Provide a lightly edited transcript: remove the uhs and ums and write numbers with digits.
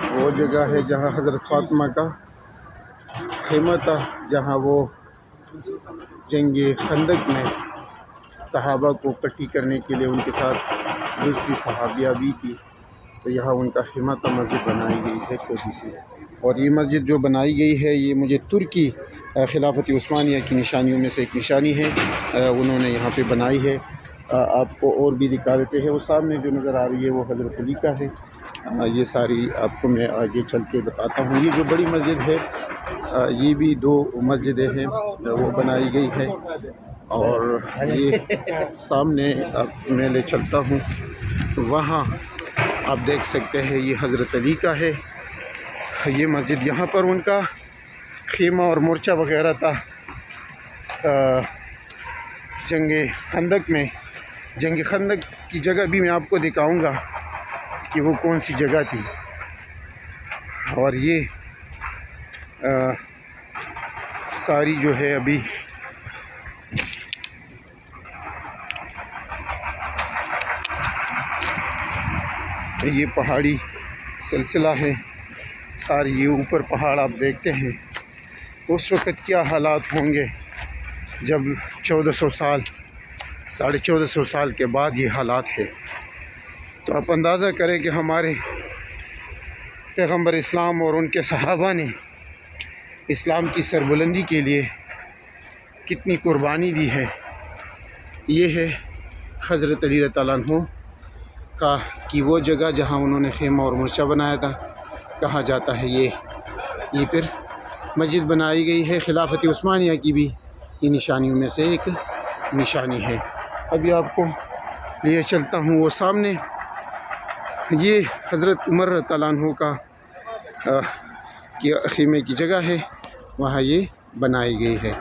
وہ جگہ ہے جہاں حضرت فاطمہ کا خیمہ تھا، جہاں وہ جنگ خندق میں صحابہ کو پٹی کرنے کے لیے ان کے ساتھ دوسری صحابیہ بھی تھی، تو یہاں ان کا خیمہ تھا۔ مسجد بنائی گئی ہے چھوٹی سی، اور یہ مسجد جو بنائی گئی ہے یہ مجھے ترکی خلافت عثمانیہ کی نشانیوں میں سے ایک نشانی ہے، انہوں نے یہاں پہ بنائی ہے۔ آپ کو اور بھی دکھا دیتے ہیں، وہ سامنے جو نظر آ رہی ہے وہ حضرت علی کا ہے۔ یہ ساری آپ کو میں آگے چل کے بتاتا ہوں۔ یہ جو بڑی مسجد ہے یہ بھی 2 مسجدیں ہیں وہ بنائی گئی ہے، اور یہ سامنے آپ میں لے چلتا ہوں، وہاں آپ دیکھ سکتے ہیں یہ حضرت علی کا ہے یہ مسجد۔ یہاں پر ان کا خیمہ اور مورچہ وغیرہ تھا جنگ خندق میں۔ جنگ خندق کی جگہ بھی میں آپ کو دکھاؤں گا کہ وہ کون سی جگہ تھی، اور یہ ساری جو ہے ابھی یہ پہاڑی سلسلہ ہے ساری، یہ اوپر پہاڑ آپ دیکھتے ہیں۔ اس وقت کیا حالات ہوں گے جب 1400 سال 1450 سال کے بعد یہ حالات ہے، تو آپ اندازہ کریں کہ ہمارے پیغمبر اسلام اور ان کے صحابہ نے اسلام کی سربلندی کے لیے کتنی قربانی دی ہے۔ یہ ہے حضرت علی رضی اللہ عنہ کا کہ وہ جگہ جہاں انہوں نے خیمہ اور مورچہ بنایا تھا کہا جاتا ہے یہ پھر مسجد بنائی گئی ہے۔ خلافت عثمانیہ کی بھی یہ نشانیوں میں سے ایک نشانی ہے۔ ابھی آپ کو لیے چلتا ہوں وہ سامنے، یہ حضرت عمر رضی اللہ عنہ کا خیمے کی جگہ ہے، وہاں یہ بنائی گئی ہے۔